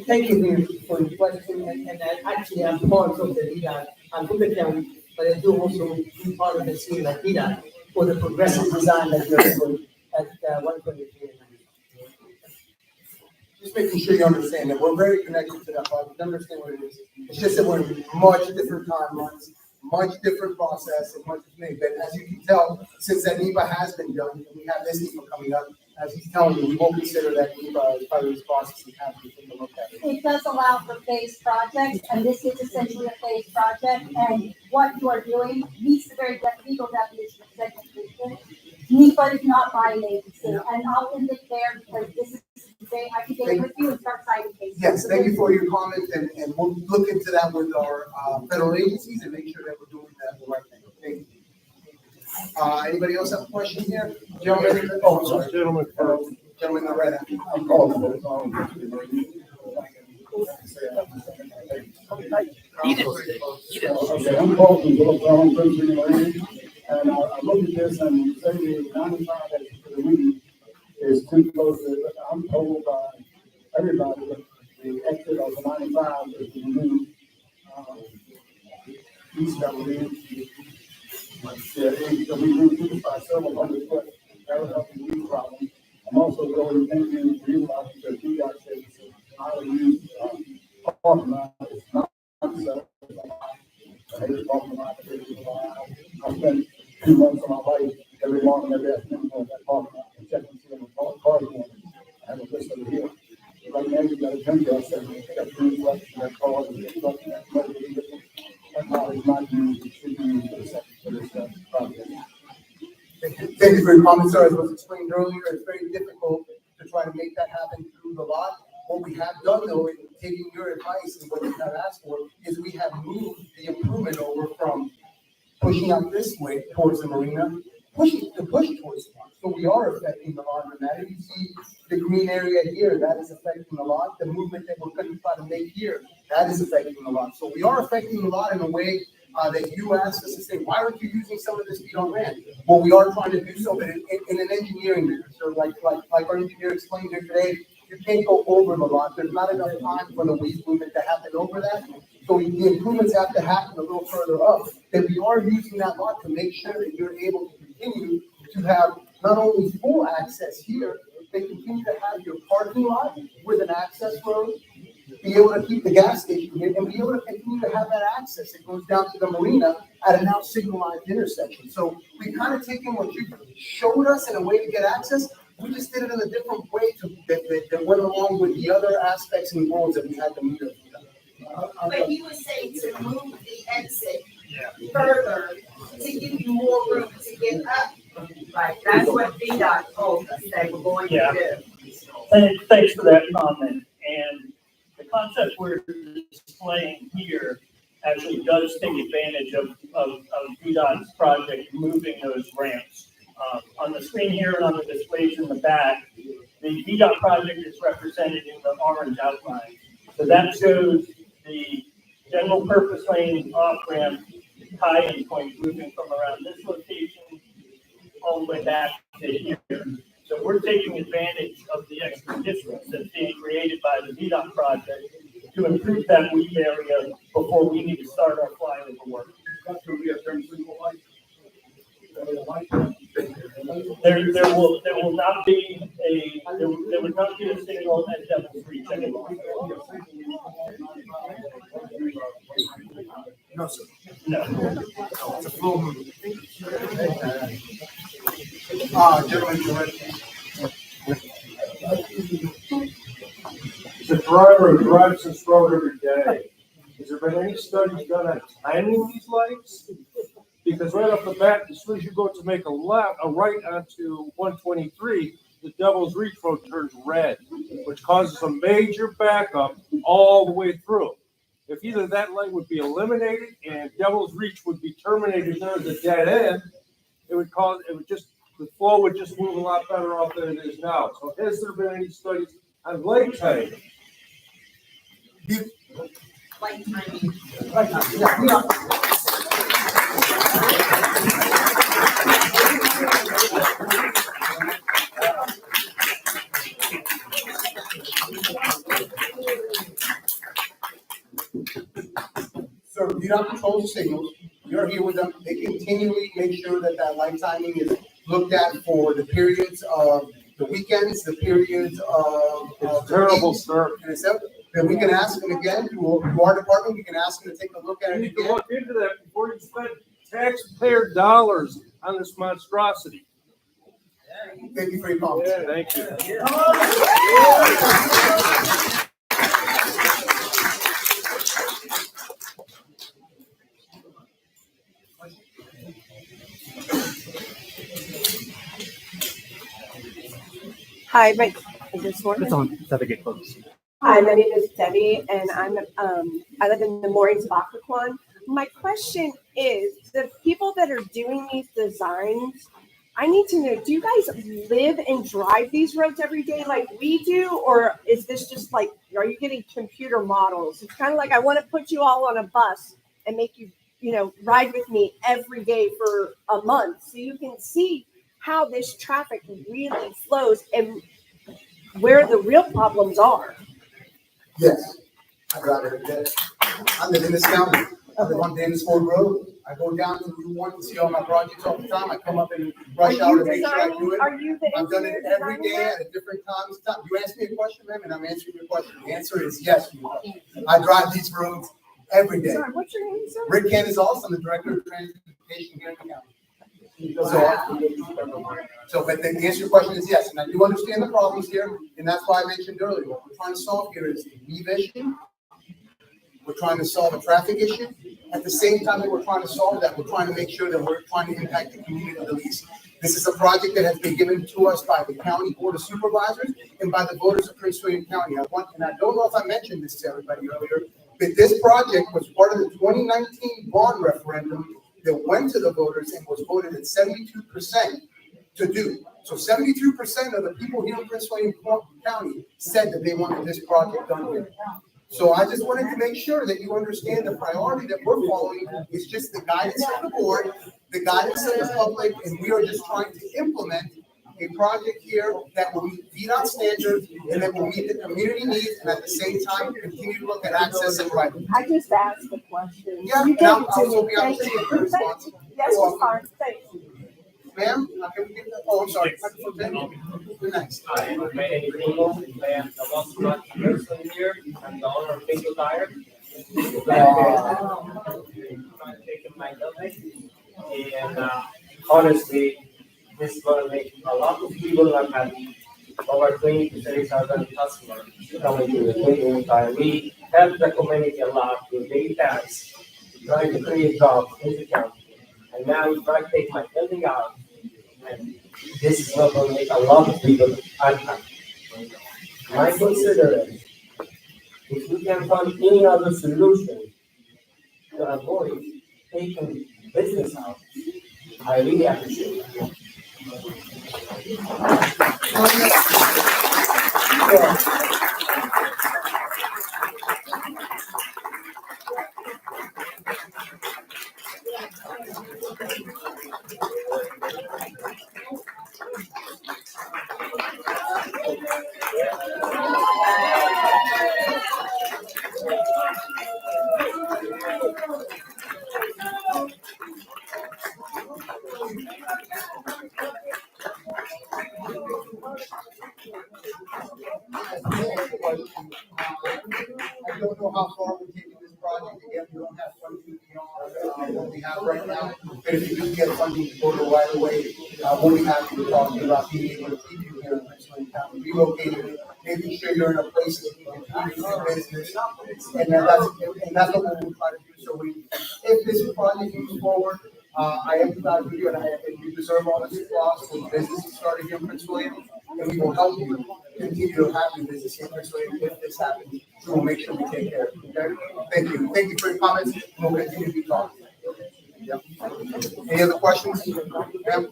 Thank you for the question, and I actually am part of the VDOT. I'm from the county, but I do also be part of the city like VDOT for the progressive design that you're doing at 123. Just making sure you understand that we're very connected to that project, understand what it is. It's just that we're in much different timelines, much different process, and much different. But as you can tell, since that NEPA has been done, and we have this NEPA coming up, as he's telling you, we won't consider that NEPA as part of this process and have to take a look at it. It does allow for phased projects, and this is essentially a phased project, and what you are doing meets the very legal definition of segmentation. NEPA is not by an agency, and I'll end it there because this is, I can get it with you and start signing cases. Yes, thank you for your comment, and we'll look into that with our federal agencies and make sure that we're doing the right thing. Thank you. Anybody else have a question here? Gentlemen, oh, sorry. Gentlemen in the red. I'm Paul from Occoquan, Pennsylvania, and I look at this and say the 95 for the week is too close to, I'm told by everybody that the exit of the 95 is the new east of the we moved by several hundred foot. That would help the weed problem. I'm also going thinking, realizing that you guys said it's not a new parking lot. It's not so. I hate parking lot. I spent 2 months of my life every morning, every afternoon on that parking lot and checking to see if the cars going. I have a list over here. Right now, you got a junkyard saying you got 3 trucks, you got cars, you got trucks, you got motor vehicles. That lot is not used. It should be used for this project. Thank you for your comments, sir. As was explained earlier, it's very difficult to try to make that happen through the lot. What we have done, though, in taking your advice and what you have asked for, is we have moved the improvement over from pushing out this way towards the marina, pushing towards the lot. So we are affecting the lot in that. If you see the green area here, that is affecting the lot. The movement that we're going to try to make here, that is affecting the lot. So we are affecting the lot in a way that you asked us to say, why aren't you using some of this feet on land? Well, we are trying to do so, but in an engineering manner. So like our engineer explained here today, you can't go over the lot. There's not enough time for the waste movement to happen over that. So the improvements have to happen a little further up. That we are using that lot to make sure that you're able to continue to have not only full access here, but continue to have your parking lot with an access road, be able to keep the gas station here, and be able to continue to have that access that goes down to the marina at a now signalized intersection. So we kind of taken what you showed us in a way to get access. We just did it in a different way that went along with the other aspects and goals that we had to meet. But you were saying to move the exit further to give you more room to get up. Right, that's what VDOT told us they were going to do. Thanks for that comment. And the concept we're displaying here actually does take advantage of VDOT's project moving those ramps. On the screen here and on the displays in the back, the VDOT project is represented in the orange outline. So that shows the general purpose lane off-ramp tie-in point moving from around this location all the way back to here. So we're taking advantage of the extra distance that's being created by the VDOT project to improve that weed area before we need to start our flyover work. There will not be there would not be a signal at Devil's Reach anymore. No, sir. No. It's a full moon. Gentlemen, you're ready. As a driver who drives this road every day, has there been any studies done on timing these lights? Because right off the bat, as soon as you go to make a left, a right onto 123, the Devil's Reach Road turns red, which causes a major backup all the way through. If either that light would be eliminated and Devil's Reach would be terminated there as a dead end, the flow would just move a lot better off than it is now. So has there been any studies on light timing? Like timing. So VDOT controls the signals. You're here with them. They continually make sure that that light timing is looked at for the periods of the weekends, the periods of. It's terrible, sir. And it's up. Then we can ask them again, to our department, we can ask them to take a look at You it need to again. look into that before you spend taxpayer dollars on this monstrosity. Thank you for your comments. Yeah, thank you. Hi, is this one? It's on, it's at the gate close. Hi, my name is Debbie, and I live in the Moorings of Occoquan. My question is, the people that are doing these designs, I need to know, do you guys live and drive these roads every day like we do, or is this just like, are you getting computer models? It's kind of like I want to put you all on a bus and make you, ride with me every day for a month so you can see how this traffic really flows and where the real problems are. Yes, I got it. I live in this county. I live on Davisford Road. I go down to Route 1 to see all my projects all the time. I come up and rush hour to make sure I do it. Are you the I've done it engineer every designing day that? at a different time. You asked me a question, ma'am, and I'm answering your question. The answer is yes. I drive these roads every day. Sorry, what's your name, sir? Rick Ken is also the director of transportation here in the county. So, but the answer to your question is yes, and I do understand the problems here, and that's why I mentioned earlier, what we're trying to solve here is the weave issue. We're trying to solve a traffic issue. At the same time that we're trying to solve that, we're trying to make sure that we're trying to impact the community the least. This is a project that has been given to us by the county board of supervisors and by the voters of Prince William County. I don't know if I mentioned this to everybody earlier, but this project was part of the 2019 bond referendum that went to the voters and was voted at 72% to do. So 72% of the people here in Prince William County said that they wanted this project done here. So I just wanted to make sure that you understand the priority that we're following is just the guidance of the board, the guidance of the public, and we are just trying to implement a project here that will meet VDOT standards and that will meet the community needs, and at the same time continue to look at access and right. I just asked the question. Yeah, You and gave I'll it to also me. be able Thank to give you. a response. Yes, it's fine. Thanks. Ma'am, can we get that? Oh, I'm sorry. You're next. Hi, my name is Ingo. I am the most lucky person here. I'm the owner of Bingo Tire. I'm taking my building. And honestly, this is going to make a lot of people unhappy. Over 20 to 30,000 customers coming to the Bingo Tire. We help the community a lot with big tax, trying to create jobs in the county. And now we try to take my building out. And this is not going to make a lot of people unhappy. My consideration, if we can find any other solution to avoid taking business out, I really appreciate it. I don't know how far we're taking this project. Again, we don't have funding beyond And if you do get funding to go to right away, we'll be happy to talk to you about being able to keep you here in Prince William County, relocating, making sure you're in a place that you can continue your business. And that's what we'll try to do. So if this project moves forward, I empathize with you, and you deserve all the applause for the businesses started here in Prince William, and we will help you continue to have your business here in Prince William if this happens. We will make sure we take care of you. Okay? Thank you. Thank you for your comments. We'll continue to be talking. Yep. Any other questions? Ma'am?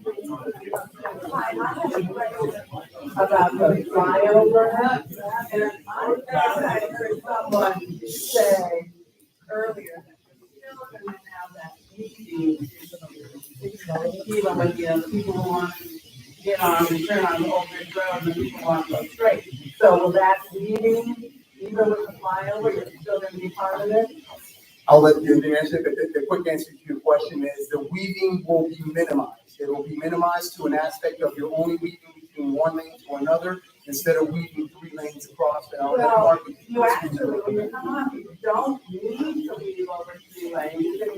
Hi, I have a question about the flyover, and I thought I heard someone say earlier that we're still gonna have that meeting. People who want to get on and turn on the Old Bridge Road, and people want to go straight. So will that meeting, even with the flyover, you're still gonna be part of it? I'll let you answer, but the quick answer to your question is the weaving will be minimized. It will be minimized to an aspect of you're only weaving between one lane to another instead of weaving 3 lanes across. Well, you actually, when you come up, you don't need to weave over 3 lanes, you can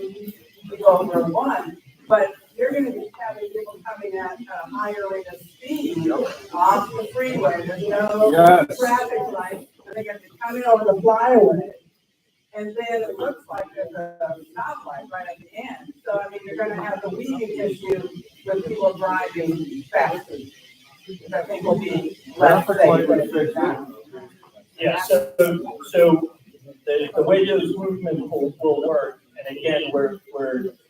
weave over 1. But you're gonna be having people coming at a higher rate of speed off the freeway, there's no traffic light, and they're gonna be coming over the flyover. And then it looks like there's a stoplight right at the end. So, I mean, you're gonna have the weaving issue with people driving faster. Which I think will be less safe. Yeah, so the way those movements will work, and again, we're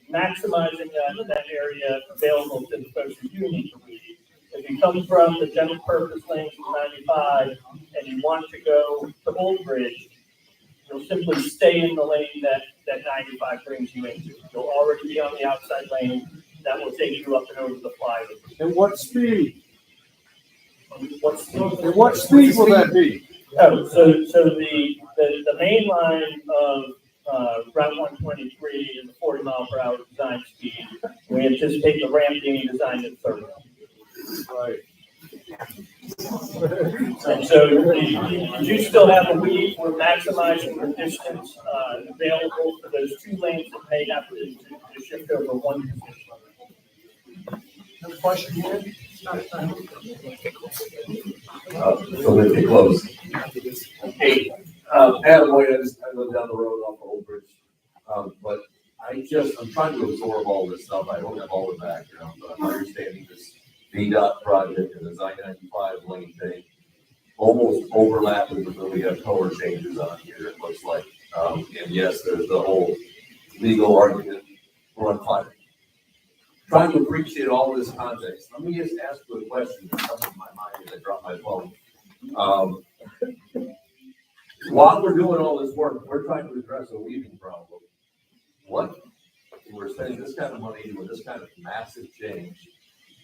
maximizing that area available to the folks who do need to weave. If you come from the general purpose lanes of 95 and you want to go to Old Bridge, you'll simply stay in the lane that 95 brings you into. You'll already be on the outside lane. That will take you up and over the flyover. And what speed? What speed? And what speed will that be? Oh, so the main line of Route 123 is a 40 mile per hour design speed. We anticipate the ramp being designed at 30. Right. And so you do still have a weave. We're maximizing the distance available for those 2 lanes that may have to shift over 1 position. No question here? So let's get close. Hey, Adam White, I live down the road off of Old Bridge. But I'm trying to absorb all this stuff. I don't have all the background, but I'm understanding this VDOT project and the I-95 lane thing almost overlapping with when we have color changes on here, it looks like. And yes, there's the whole legal argument for climate. Trying to appreciate all this context. Let me just ask you a question that comes to my mind as I drop my phone. While we're doing all this work, we're trying to address a weaving problem. What? We're spending this kind of money with this kind of massive change.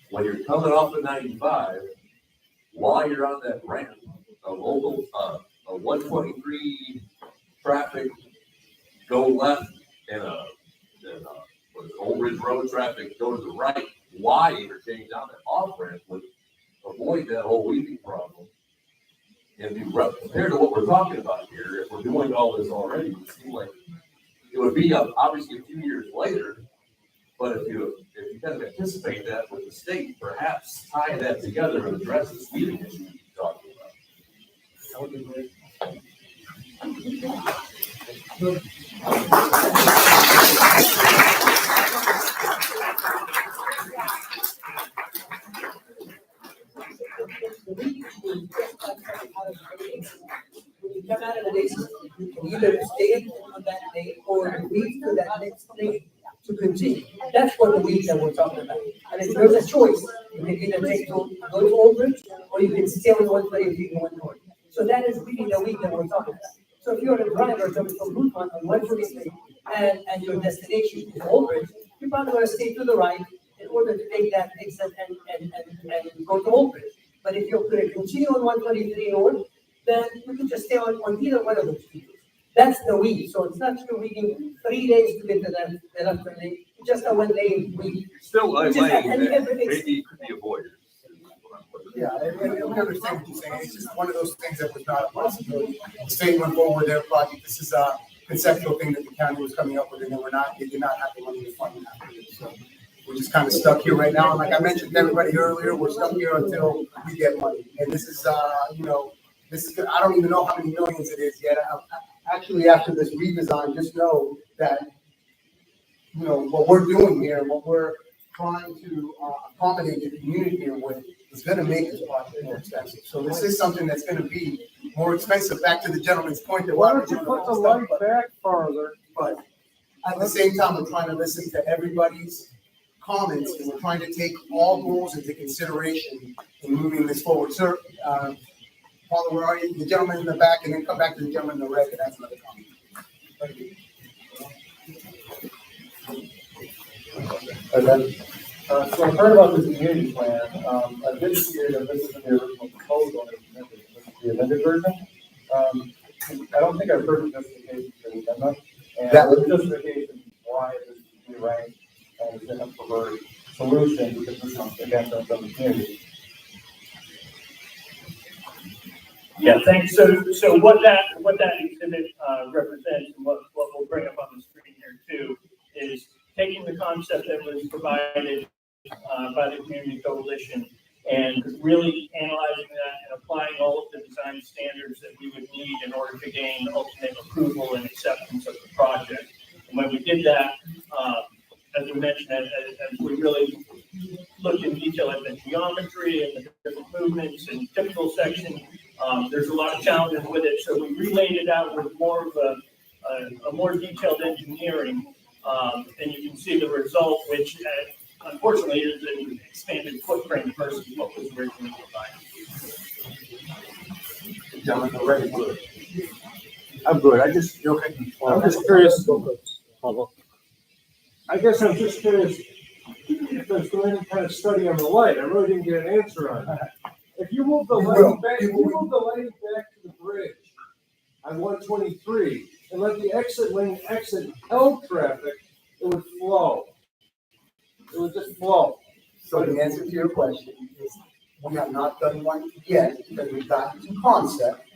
When you're coming off of 95, while you're on that ramp, a 123 traffic go left and Old Ridge Road traffic go to the right, why interchange on that off ramp would avoid that whole weaving problem. And compared to what we're talking about here, if we're doing all this already, it would seem like it would be obviously a few years later. But if you kind of anticipate that with the state, perhaps tie that together and address this weaving issue you're talking about. That would be great. When you come out of the list, you can either stay on that lane or leave to that next lane to continue. That's what the week that we're talking about. And if there's a choice, you can either go to Old Bridge or you can stay on one lane if you go north. So that is really the week that we're talking about. So if you're a driver coming from Route 1 on 123 and your destination is Old Bridge, you're probably going to stay to the right in order to take that exit and go to Old Bridge. But if you're going to continue on 123 north, then you can just stay on either one of those two. That's the weave. So it's not you're weaving 3 days to get to the left lane. It's just a 1 lane weave. Still a lane that maybe could be avoided. Yeah, we understand what you're saying. It's just one of those things that was not a possibility. The state went forward with their project. This is a conceptual thing that the county was coming up with, and they did not have the money to fund that. So we're just kind of stuck here right now. And like I mentioned to everybody earlier, we're stuck here until we get money. And this is, I don't even know how many millions it is yet. Actually, after this redesign, just know that, what we're doing here and what we're trying to accommodate the community here with is going to make this project more expensive. So this is something that's going to be more expensive. Back to the gentleman's point that Why don't you put the light back farther? But at the same time, we're trying to listen to everybody's comments and we're trying to take all goals into consideration in moving this forward. Sir, Paula, where are you? The gentleman in the back, and then come back to the gentleman in the red and ask another comment. Thank you. So I've heard about this community plan. I did see that this isn't the original proposal, it's the amended version. I don't think I've heard the justification for the amendment. And the justification why this should be ranked and it's in a preferred solution because this is again the community. Yeah, thanks. So what that exhibit represents and what we'll bring up on the screen here too is taking the concept that was provided by the Community Coalition and really analyzing that and applying all of the design standards that we would need in order to gain ultimate approval and acceptance of the project. And when we did that, as we mentioned, as we really looked in detail at the geometry and the different movements and typical section, there's a lot of challenges with it. So we relayed it out with more of a more detailed engineering, and you can see the result, which unfortunately is an expanded footprint versus what was originally provided. I'm good. I'm just curious. I guess I'm just curious if there's any kind of study on the light. I really didn't get an answer on that. If you move the lighting back, to the bridge on 123 and let the exit lane exit L traffic, it would flow. It would just flow. So the answer to your question is we have not done one yet because we've gotten to concept.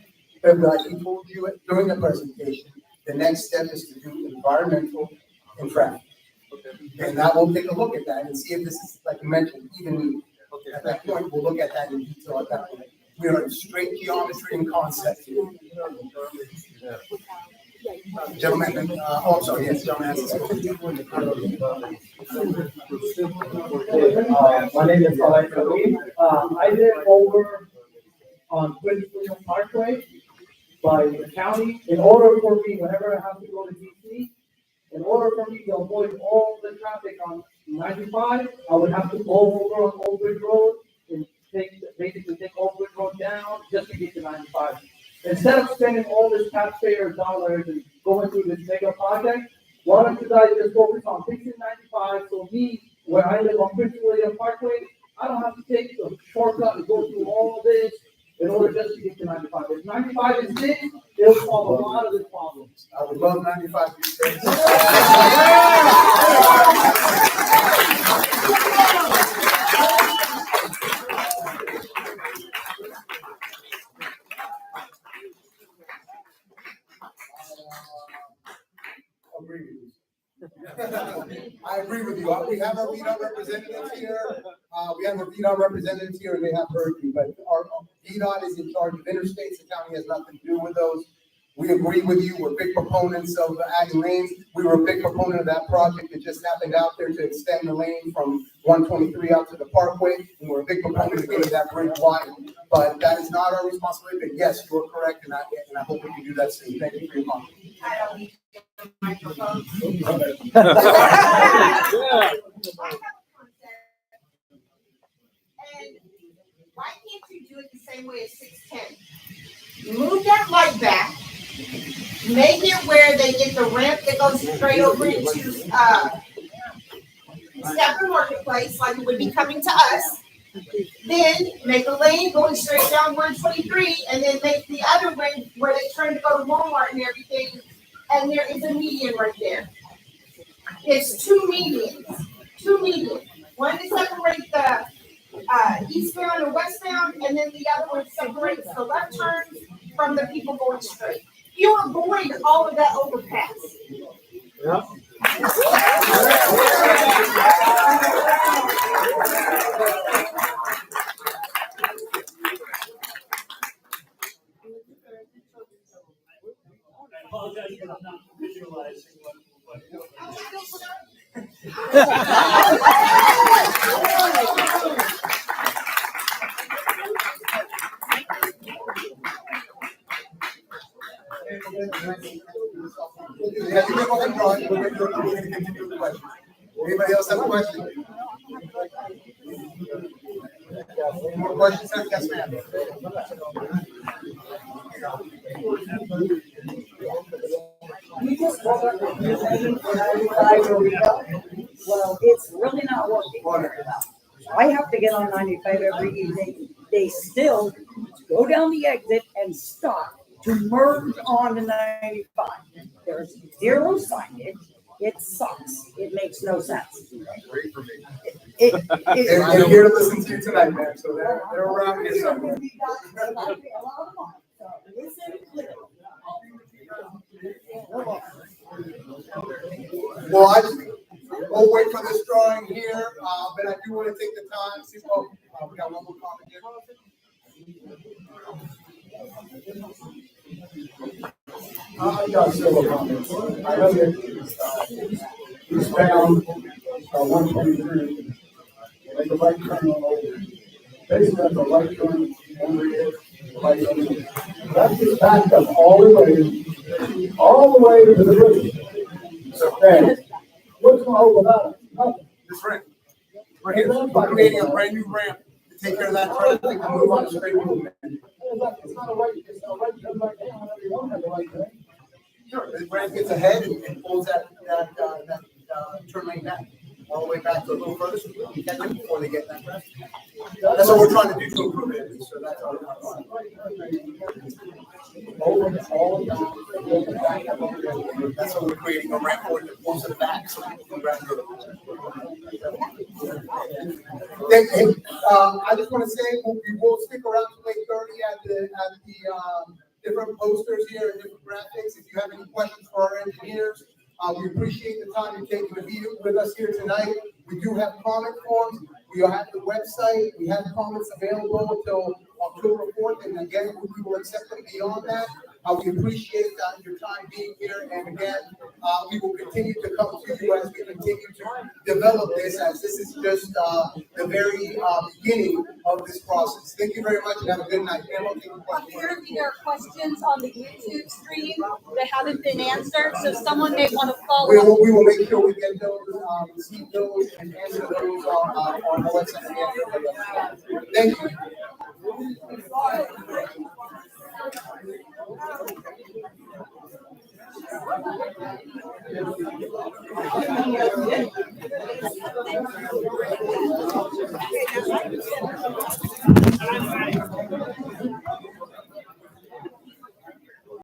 But like he told you during the presentation, the next step is to do environmental and traffic. And that will take a look at that and see if this is, like you mentioned, even at that point, we'll look at that in detail at that point. We are in straight geometry and concept here. Gentlemen, I'm sorry, yes, gentlemen. My name is Boddye. I live over on Prince William Parkway by the county. In order for me, whenever I have to go to DC, in order for me to avoid all the traffic on 95, I would have to go over on Old Bridge Road and basically take Old Bridge Road down just to get to 95. Instead of spending all this taxpayer dollars and going through this mega project, why don't you guys just focus on fixing 95? So me, where I live on Prince William Parkway, I don't have to take the shortcut and go through all this in order just to get to 95. If 95 is fixed, it'll solve a lot of the problems. I would love 95 these days. I agree with you. We have our VDOT representatives here. And they have heard you, but our VDOT is in charge of interstates. The county has nothing to do with those. We agree with you. We're big proponents of adding lanes. We were a big proponent of that project that just happened out there to extend the lane from 123 out to the Parkway. And we're a big proponent of getting that bridge wide. But that is not our responsibility. But yes, you're correct, and I hope we can do that soon. Thank you for your comment. I don't need the microphone. And why can't you do it the same way as 610? Move that light back, make it where they get the ramp that goes straight over into Stepper Marketplace, like it would be coming to us. Then make a lane going straight down 123, and then make the other lane where they turn to go to Walmart and everything. And there is a median right there. It's two medians. One to separate the eastbound and westbound, and then the other one separates the left turns from the people going straight. You avoid all of that overpass. Yeah. apologize for not visualizing what. Anybody else have a question? Any more questions? Yes, ma'am. You just woke up and you're saying, well, it's really not working. I have to get on 95 every evening. They still go down the exit and stop to merge on to 95. There's zero signage. It sucks. It makes no sense. Great for me. They're here to listen to you tonight, man. So they're around here somewhere. Well, we'll wait for this drawing here, but I do want to take the time. See, we got one more comment here. I got several comments. I know that he's found 123, make a right turn on over. Basically, that's a right turn over here, right on here. That's just backed up all the way to the bridge. Okay, what's going to hold about it? Nothing. This ramp. We're here. We're creating a brand new ramp to take care of that traffic and move on to straight movement. It's not a right turn right now. You don't have a right turn. Sure, the ramp gets ahead and pulls that turn lane back, all the way back to a little further, so we can catch them before they get that ramp. That's what we're trying to do to improve it, so that's our. That's what we're creating a ramp for that pulls to the back, so people can grab it. I just want to say we will stick around till 8:30 at the different posters here and different graphics. If you have any questions for our engineers, we appreciate the time you're taking to be with us here tonight. We do have comment forms. We have the website. We have comments available until October 4th. And again, we will accept them beyond that. We appreciate your time being here. And again, we will continue to come to you as we continue to develop this, as this is just the very beginning of this process. Thank you very much and have a good night. Apparently there are questions on the YouTube stream that haven't been answered, so someone may want to follow up. We will make sure we get those, receive those, and answer those on the website. Thank you.